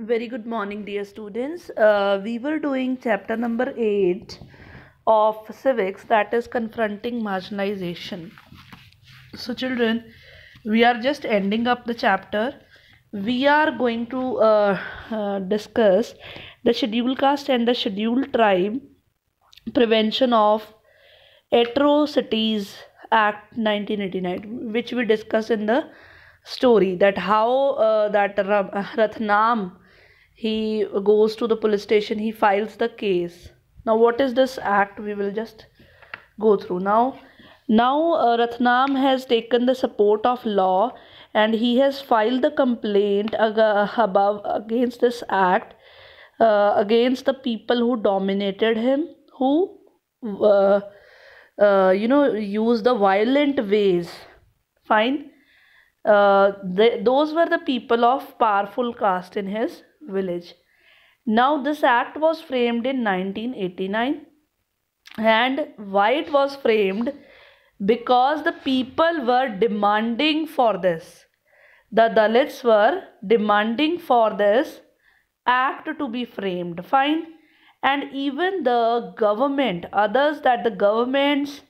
Very good morning, dear students. We were doing chapter number 8 of civics, that is confronting marginalization. So, children, we are just ending up the chapter. We are going to discuss the scheduled caste and the scheduled tribe prevention of atrocities act 1989, which we discussed in the story, that how Rathnam, he goes to the police station, he files the case. Now what is this act? We will just go through now. Rathnam has taken the support of law, and he has filed the complaint above against this act, against the people who dominated him, who uh, use the violent ways. Fine. Those were the people of powerful caste in his village. Now, this act was framed in 1989. And why it was framed? Because the people were demanding for this. The Dalits were demanding for this act to be framed. Fine. And even the government, others, that the governments,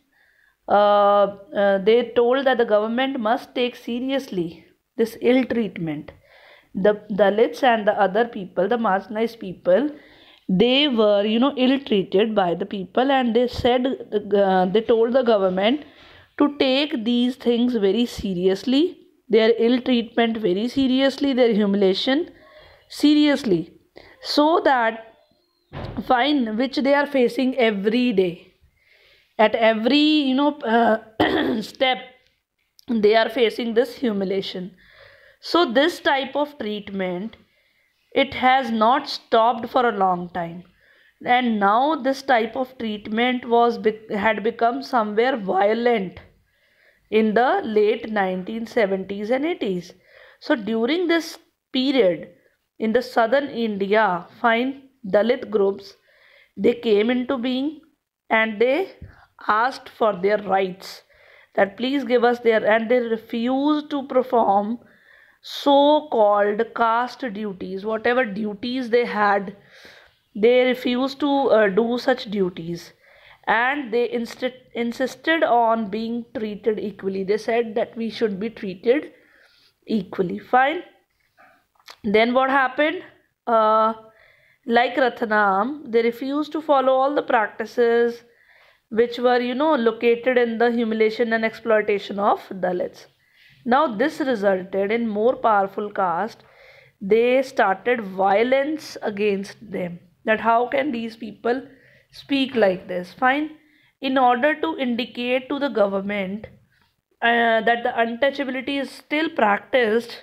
they told that the government must take seriously this ill treatment. The Dalits and the other people, the marginalized people, they were, ill treated by the people, and they said, they told the government to take these things very seriously, their ill treatment very seriously, their humiliation seriously, so that, fine, which they are facing every day, at every step, they are facing this humiliation. So this type of treatment, it has not stopped for a long time, and now this type of treatment had become somewhere violent in the late 1970s and 80s. So during this period, in the southern India, fine, Dalit groups, they came into being, and they asked for their rights, that please give us their, and they refused to perform so called caste duties, whatever duties they had. They refused to do such duties, and they insisted on being treated equally. They said that we should be treated equally. Fine. Then what happened? Like Rathnam, they refused to follow all the practices which were, located in the humiliation and exploitation of Dalits. Now, this resulted in more powerful caste. They started violence against them. That how can these people speak like this? Fine. In order to indicate to the government that the untouchability is still practiced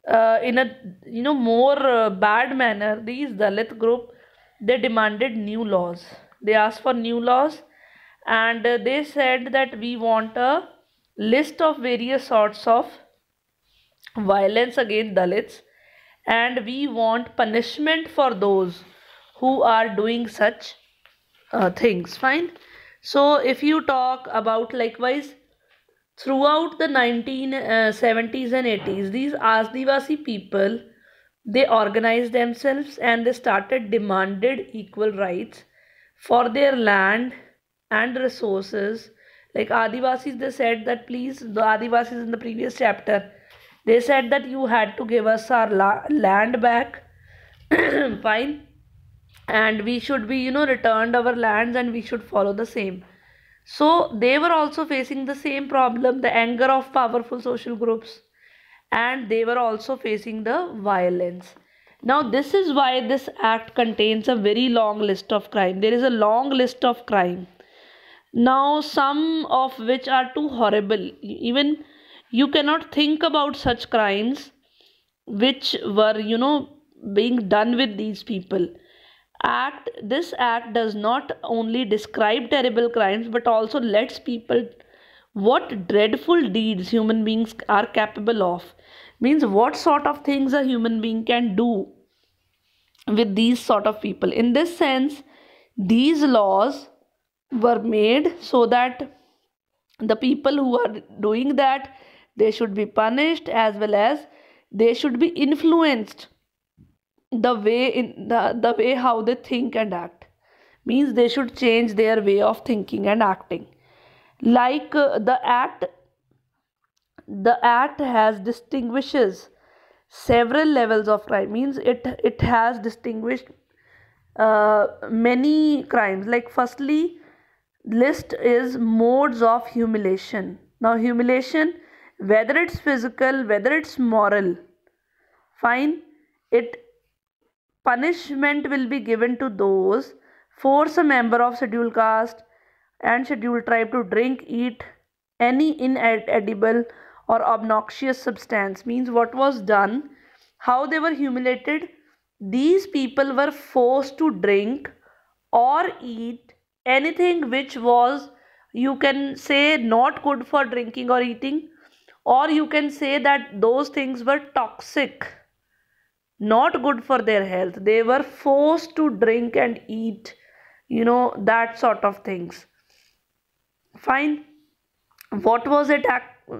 in a more bad manner, these Dalit group, they demanded new laws. They asked for new laws, and they said that we want a list of various sorts of violence against Dalits, and we want punishment for those who are doing such things. Fine. So if you talk about, likewise, throughout the 1970s and 80s, these Adivasi people, they organized themselves, and they started demanded equal rights for their land and resources. Like Adivasis, they said that please, the Adivasis in the previous chapter, they said that you had to give us our land back. Fine. And we should be, returned our lands, and we should follow the same. So they were also facing the same problem, the anger of powerful social groups, and they were also facing the violence. Now, this is why this act contains a very long list of crime. There is a long list of crime. Now, some of which are too horrible. Even you cannot think about such crimes which were, being done with these people. This act does not only describe terrible crimes, but also lets people what dreadful deeds human beings are capable of. Means what sort of things a human being can do with these sort of people. In this sense, these laws were made so that the people who are doing that, they should be punished, as well as they should be influenced the way how they think and act. Means they should change their way of thinking and acting. Like the act has distinguishes several levels of crime. Means it has distinguished many crimes. Like firstly, list is modes of humiliation. Now humiliation, whether it's physical, whether it's moral, fine, it punishment will be given to those force a member of scheduled caste and scheduled tribe to drink, eat any inedible or obnoxious substance. Means what was done, how they were humiliated, these people were forced to drink or eat anything which was, you can say, not good for drinking or eating, or you can say that those things were toxic, not good for their health. They were forced to drink and eat, that sort of things. Fine. What was it?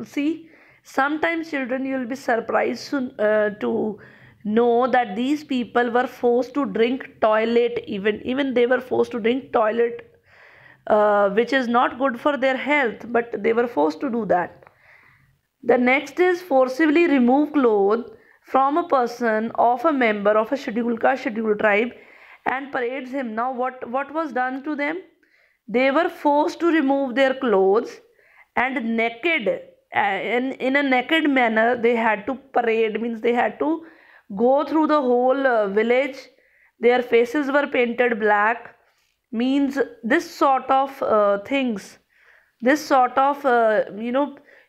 See, sometimes children, you will be surprised to know that these people were forced to drink toilet, even they were forced to drink toilet, which is not good for their health, but they were forced to do that. The next is forcibly remove clothes from a person of a member of a scheduled caste, scheduled tribe, and parades him. Now, what was done to them? They were forced to remove their clothes and naked, in a naked manner, they had to parade. Means they had to go through the whole village. Their faces were painted black. Means this sort of things, this sort of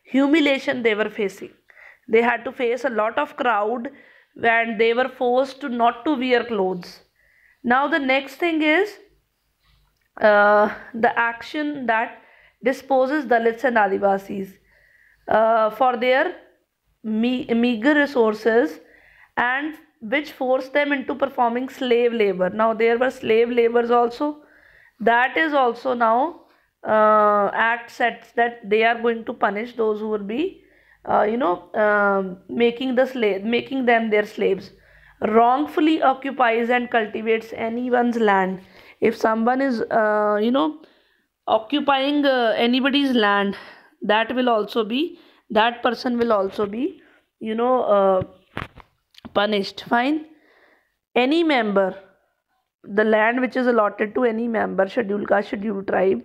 humiliation they were facing. They had to face a lot of crowd and they were forced to not to wear clothes. Now the next thing is the action that disposes Dalits and Adivasis for their meager resources, and which forced them into performing slave labor. Now there were slave labors also. That is also now act sets that they are going to punish those who will be making them their slaves. Wrongfully occupies and cultivates anyone's land. If someone is occupying anybody's land, that person will also be you know uh, punished. Fine. Any member, the land which is allotted to any member, scheduled caste, scheduled tribe,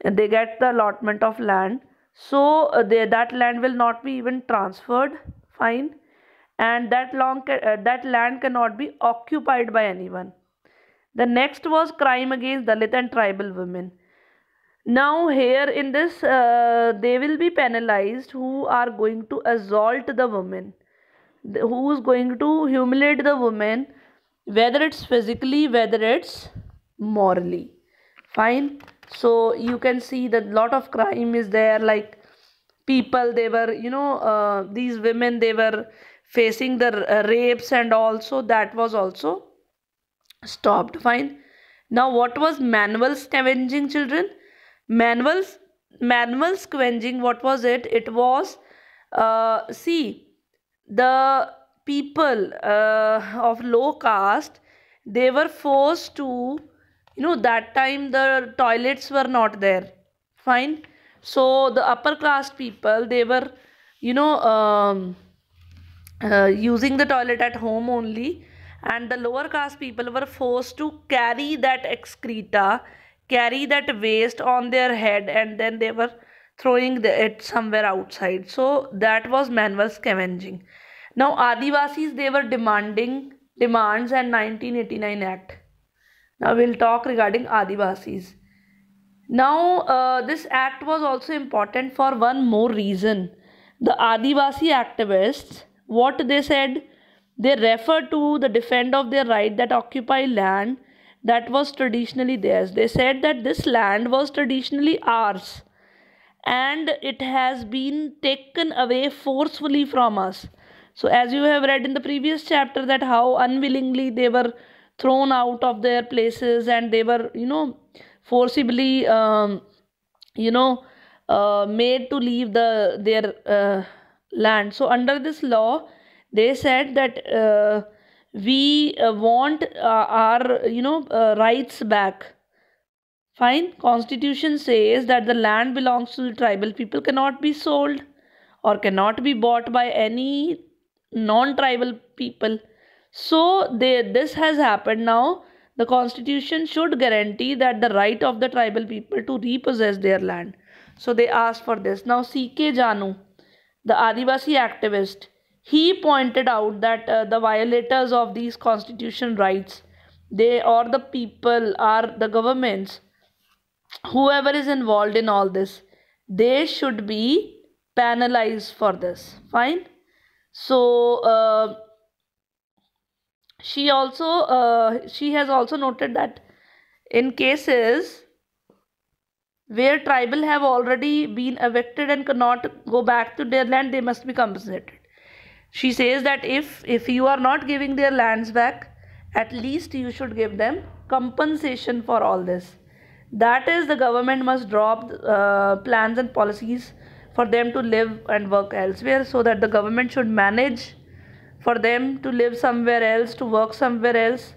they get the allotment of land. So that land will not be even transferred. Fine. And that land cannot be occupied by anyone. The next was crime against Dalit and tribal women. Now here in this, they will be penalized who are going to assault the woman, who is going to humiliate the woman, whether it's physically, whether it's morally. Fine. So you can see that lot of crime is there. Like people, they were, these women, they were facing the rapes, and also that was also stopped. Fine. Now what was manual scavenging, children? Manual scavenging, what was it? It was, see, the people of low caste, they were forced to, that time the toilets were not there. Fine. So the upper caste people, they were, you know using the toilet at home only, and the lower caste people were forced to carry that excreta, carry that waste on their head, and then they were throwing it somewhere outside. So that was manual scavenging. Now Adivasis, they were demanding demands and 1989 Act. Now we'll talk regarding Adivasis. Now, this act was also important for one more reason. The Adivasi activists, what they said, they referred to the defend of their right that occupy land that was traditionally theirs. They said that this land was traditionally ours and it has been taken away forcefully from us. So as you have read in the previous chapter, that how unwillingly they were thrown out of their places, and they were forcibly you know made to leave their land. So under this law, they said that we want our rights back. Fine. Constitution says that the land belongs to the tribal people, cannot be sold or cannot be bought by any non-tribal people. So this has happened now. The constitution should guarantee that the right of the tribal people to repossess their land. So they asked for this. Now C.K. Janu, the Adivasi activist, he pointed out that the violators of these constitution rights, they or the people are the governments, whoever is involved in all this, they should be penalized for this. Fine. So she has also noted that in cases where tribal have already been evicted and cannot go back to their land, they must be compensated. She says that if you are not giving their lands back, at least you should give them compensation for all this. That is, the government must drop plans and policies for them to live and work elsewhere, so that the government should manage for them to live somewhere else, to work somewhere else,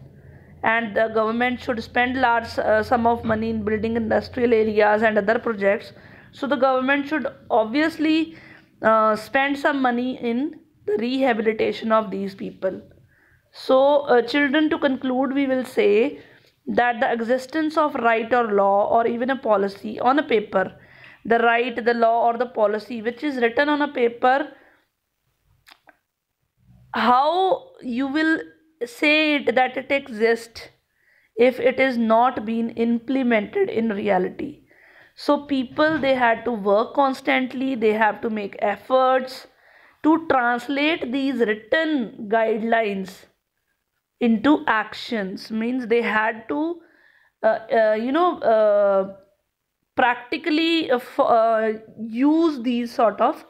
and the government should spend large sum of money in building industrial areas and other projects. So the government should obviously spend some money in the rehabilitation of these people. So children, to conclude, we will say that the existence of right or law or even a policy on a paper, the right, the law or the policy which is written on a paper, how you will say it that it exists if it is not being implemented in reality? So people, they had to work constantly, they have to make efforts to translate these written guidelines into actions. Means they had to uh, uh, you know uh, practically use these sort of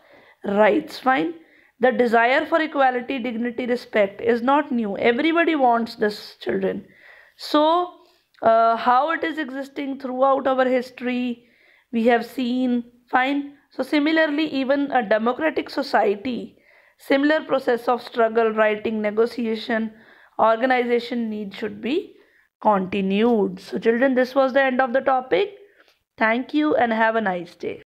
rights. Fine. The desire for equality, dignity, respect is not new. Everybody wants this, children. So how it is existing throughout our history, we have seen. Fine. So similarly, even a democratic society, similar process of struggle, writing, negotiation, organization need should be continued. So children, this was the end of the topic. Thank you and have a nice day.